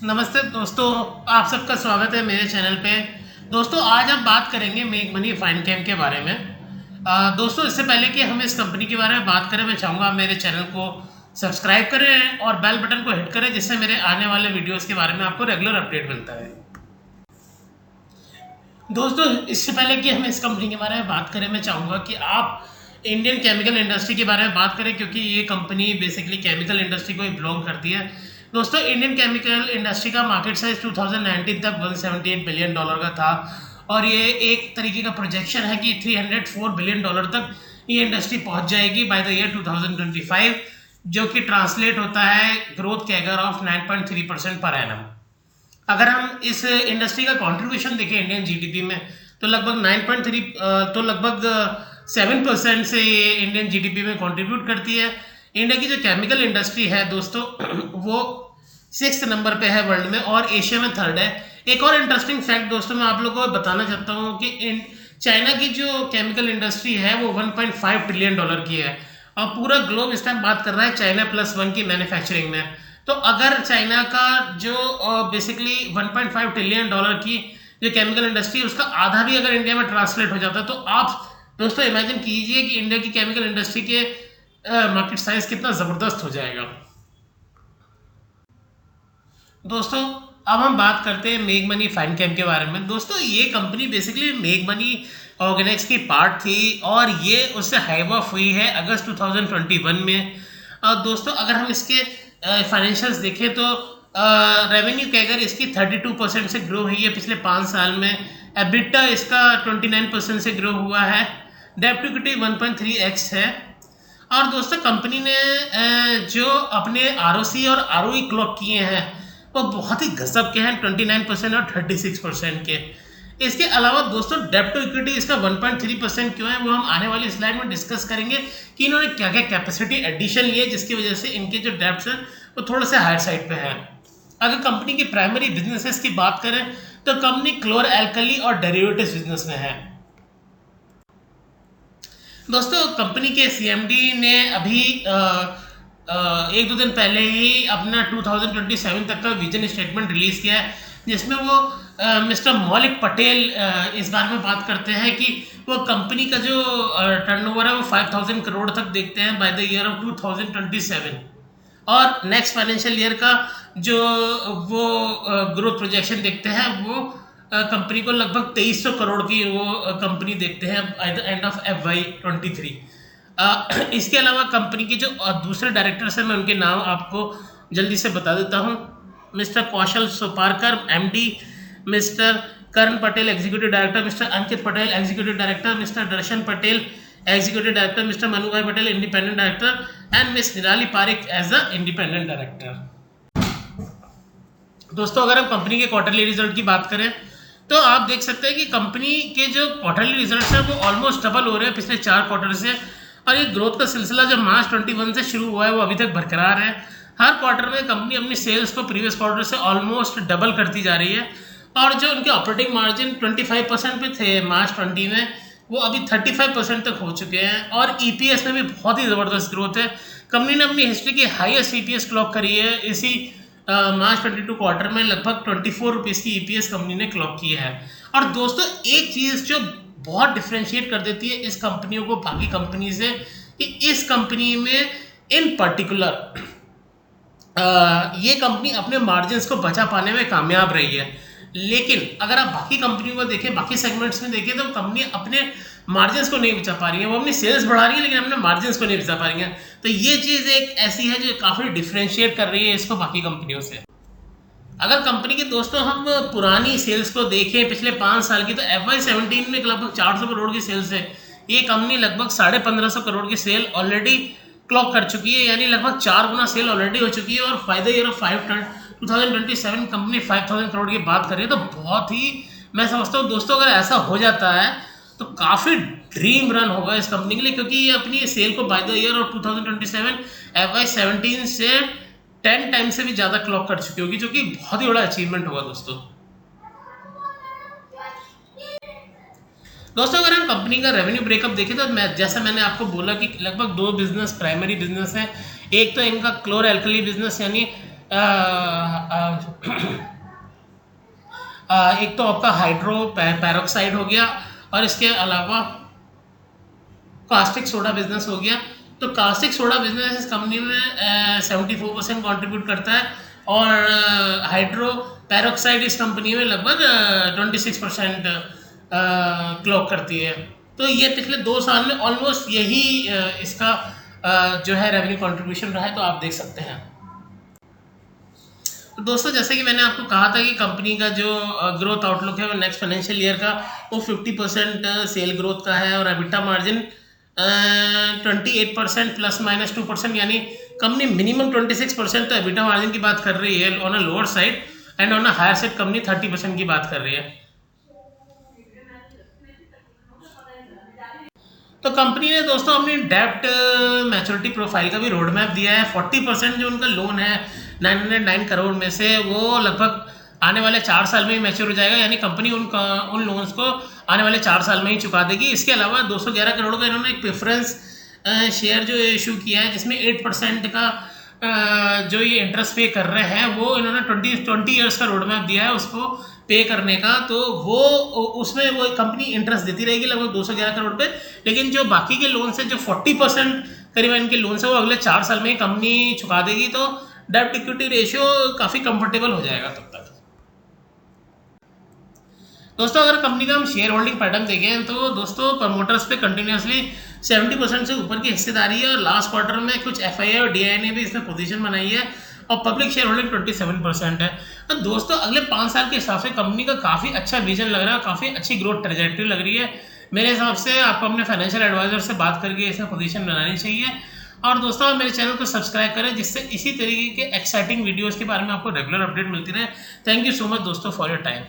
नमस्ते दोस्तों, आप सबका स्वागत है मेरे चैनल पे। दोस्तों आज हम बात करेंगे मेक मनी फाइंड कैम के बारे में। दोस्तों इससे पहले कि हम इस कंपनी के बारे में बात करें, मैं चाहूँगा आप मेरे चैनल को सब्सक्राइब करें और बेल बटन को हिट करें, जिससे मेरे आने वाले वीडियोस के बारे में आपको रेगुलर अपडेट मिलता है। दोस्तों इससे पहले कि हम इस कंपनी के बारे में बात करें, मैं चाहूँगा कि आप इंडियन केमिकल इंडस्ट्री के बारे में बात करें, क्योंकि ये कंपनी बेसिकली केमिकल इंडस्ट्री को ही बिलोंग करती है। दोस्तों इंडियन केमिकल इंडस्ट्री का मार्केट साइज 2019 तक $178 बिलियन का था, और ये एक तरीके का प्रोजेक्शन है कि $304 बिलियन तक ये इंडस्ट्री पहुंच जाएगी बाय द ईयर 2025, जो कि ट्रांसलेट होता है growth CAGR of 9.3% per annum. अगर हम इस इंडस्ट्री का कंट्रीब्यूशन देखें इंडियन जीडीपी में, तो लगभग 7% से ये इंडियन जीडीपी में कंट्रीब्यूट करती है। इंडिया की जो केमिकल इंडस्ट्री है दोस्तों, वो 6th नंबर पे है वर्ल्ड में, और एशिया में 3rd है। एक और इंटरेस्टिंग फैक्ट दोस्तों मैं आप लोगों को बताना चाहता हूँ कि चाइना की जो केमिकल इंडस्ट्री है वो $1.5 ट्रिलियन की है, और पूरा ग्लोब इस टाइम बात कर रहा है चाइना +1 की मैन्युफैक्चरिंग में। तो अगर चाइना का जो बेसिकली $1.5 ट्रिलियन की जो केमिकल इंडस्ट्री है, उसका आधा भी अगर इंडिया में ट्रांसलेट हो जाता है, तो आप दोस्तों इमेजिन कीजिए कि इंडिया की केमिकल इंडस्ट्री के मार्केट साइज कितना ज़बरदस्त हो जाएगा। दोस्तों अब हम बात करते हैं मेक मनी फाइंड कैम के बारे में। दोस्तों ये company basically make money Organics की पार्ट थी, और ये उससे हाइव ऑफ हुई है अगस्त 2021 में। दोस्तों अगर हम इसके फाइनेंशियल्स देखें तो रेवेन्यू कैगर इसकी 32% से ग्रो हुई है पिछले 5 साल में। एबिटा इसका 29% से ग्रो हुआ है। डेब्ट टू इक्विटी 1.3x है। और दोस्तों कंपनी ने जो अपने ROC और ROE क्लॉक किए हैं वो बहुत ही गजब के हैं, 29% और 36% के। इसके अलावा दोस्तों डेब्ट टू इक्विटी इसका 1.3% क्यों है, वो हम आने वाली स्लाइड में डिस्कस करेंगे कि इन्होंने क्या क्या कैपेसिटी एडिशन लिए, जिसकी वजह से इनके जो डेब्ट्स हैं वो थोड़े से हायर साइड पे हैं। अगर कंपनी की प्राइमरी बिजनेसेस की बात करें तो कंपनी क्लोर एल्कली और डेरिवेटिव्स बिजनेस में है। दोस्तों कंपनी के CMD ने अभी 1-2 दिन पहले ही अपना 2027 तक का विजन स्टेटमेंट रिलीज किया है, जिसमें वो मिस्टर मौलिक पटेल इस बारे में बात करते हैं कि वो कंपनी का जो टर्नओवर है वो 5,000 करोड़ तक देखते हैं बाय द ईयर ऑफ 2027, और नेक्स्ट फाइनेंशियल ईयर का जो वो ग्रोथ प्रोजेक्शन देखते हैं वो कंपनी को लगभग 2300 करोड़ की वो कंपनी देखते हैं at the end of FY23। इसके अलावा कंपनी के जो दूसरे डायरेक्टर्स हैं, मैं उनके नाम आपको जल्दी से बता देता हूँ। Mister Kaushal Soparkar MD, mister Karan Patel executive director, mister Ankit Patel executive director, mister Darshan Patel executive director, mister Manu Bhai Patel independent director, and miss Nirali Parikh as a independent director. दोस्तों अगर हम कंपनी के क्वार्टरली रिजल्ट की बात करें तो आप देख सकते हैं कि कंपनी के जो क्वार्टरली रिजल्ट्स हैं वो ऑलमोस्ट डबल हो रहे हैं पिछले 4 क्वार्टर से, और ये ग्रोथ का सिलसिला जो मार्च 21 से शुरू हुआ है वो अभी तक बरकरार है। हर क्वार्टर में कंपनी अपनी सेल्स को प्रीवियस क्वार्टर से ऑलमोस्ट डबल करती जा रही है, और जो उनके ऑपरेटिंग मार्जिन 25% पे थे मार्च 20 में, वो अभी 35% तक हो चुके हैं, और EPS में भी बहुत ही ज़बरदस्त ग्रोथ है। कंपनी ने अपनी हिस्ट्री की हाईएस्ट EPS क्लॉक करी है इसी मार्च 22 क्वार्टर में, लगभग 24 रुपीज़ की EPS कंपनी ने क्लॉक की है। और दोस्तों एक चीज़ जो बहुत डिफ्रेंशिएट कर देती है इस कंपनियों को बाकी कंपनी से, कि इस कंपनी में इन पर्टिकुलर ये कंपनी अपने मार्जिन्स को बचा पाने में कामयाब रही है। लेकिन अगर आप बाकी कंपनियों को देखें, बाकी सेगमेंट्स में देखें, तो कंपनी अपने मार्जिन्स को नहीं बचा पा रही है। वो अपनी सेल्स बढ़ा रही है लेकिन अपने मार्जिन्स को नहीं बचा पा रही है। तो ये चीज़ एक ऐसी है जो काफ़ी डिफ्रेंशिएट कर रही है इसको बाकी कंपनियों से। अगर कंपनी के दोस्तों हम पुरानी सेल्स को देखें पिछले 5 साल की, तो FY17 में लगभग 400 करोड़ की सेल्स है। ये कंपनी लगभग 1550 करोड़ की सेल ऑलरेडी क्लॉक कर चुकी है, यानी लगभग 4 गुना सेल ऑलरेडी हो चुकी है, और by the year of 2027 company 5000 crore की बात कर रही है। तो बहुत ही, मैं समझता हूँ दोस्तों अगर ऐसा हो जाता है तो काफ़ी ड्रीम रन होगा इस कंपनी के लिए, क्योंकि ये अपनी सेल को by the year of 2027 FY17 से 10 टाइम से भी ज़्यादा क्लॉक कर चुकी होगी, जो कि बहुत ही बड़ा अचीवमेंट होगा दोस्तों। अगर हम कंपनी का रेवेन्यू ब्रेकअप देखें तो जैसा मैंने आपको बोला कि लगभग 2 बिजनेस प्राइमरी बिजनेस हैं। एक तो इनका क्लोर एल्कली बिजनेस यानी एक तो आपका हाइड्रो पैरोक्साइड हो गया, और इसके अलावा कास्टिक सोडा बिजनेस हो गया। तो कास्टिक सोडा बिजनेस इस कंपनी में 74% कॉन्ट्रीब्यूट करता है, और हाइड्रो पैरोक्साइड इस कंपनी में लगभग 26% क्लॉक करती है। तो ये पिछले 2 साल में ऑलमोस्ट यही इसका जो है रेवेन्यू कंट्रीब्यूशन रहा है, तो आप देख सकते हैं। तो दोस्तों, जैसे कि मैंने आपको कहा था कि कंपनी का जो ग्रोथ आउटलुक है वो नेक्स्ट फाइनेंशियल ईयर का वो 50% सेल ग्रोथ का है, और एबिटा मार्जिन 28% ±2%, यानी कंपनी मिनिमम 26% तो एबिटा मार्जिन की बात कर रही है on a lower side, and on a higher side company 30% की बात कर रही है। तो कंपनी ने दोस्तों अपनी डेब्ट मैच्योरिटी प्रोफाइल का भी रोड मैप दिया है। 40% जो उनका लोन है 909 करोड़ में से, वो लगभग आने वाले 4 साल में ही मैच्योर हो जाएगा, यानी कंपनी उन लोन्स को आने वाले 4 साल में ही चुका देगी। इसके अलावा 211 करोड़ का इन्होंने एक प्रेफरेंस शेयर जो इशू किया है, जिसमें 8% का जो ये इंटरेस्ट पे कर रहे हैं, वो इन्होंने 20 ईयर्स का रोड मैप दिया है उसको पे करने का। तो वो उसमें वो कंपनी इंटरेस्ट देती रहेगी लगभग 211 करोड़ पे, लेकिन जो बाकी के लोन से जो 40% करीबन इनके लोन से वो अगले 4 साल में ही कंपनी चुका देगी। तो डेब्ट इक्विटी रेशियो काफ़ी कंफर्टेबल हो जाएगा तब तक। दोस्तों, अगर कंपनी का हम शेयर होल्डिंग पैटर्न देखें तो दोस्तों प्रमोटर्स पे कंटिन्यूसली 70% से ऊपर की हिस्सेदारी है, और लास्ट क्वार्टर में कुछ एफआईआई और डीआई ने भी इसमें पोजीशन बनाई है, और पब्लिक शेयर होल्डिंग 27% है। तो दोस्तों, अगले 5 साल के हिसाब से कंपनी का काफ़ी अच्छा विजन लग रहा है, काफ़ी अच्छी ग्रोथ ट्रेजेक्टरी लग रही है। मेरे हिसाब से आपको अपने फाइनेंशियल एडवाइजर से बात करके इसमें पोजीशन बनानी चाहिए। और दोस्तों, आप मेरे चैनल को सब्सक्राइब करें, जिससे इसी तरीके के एक्साइटिंग वीडियोज़ के बारे में आपको रेगुलर अपडेट मिलती रहे। थैंक यू सो मच दोस्तों फॉर योर टाइम।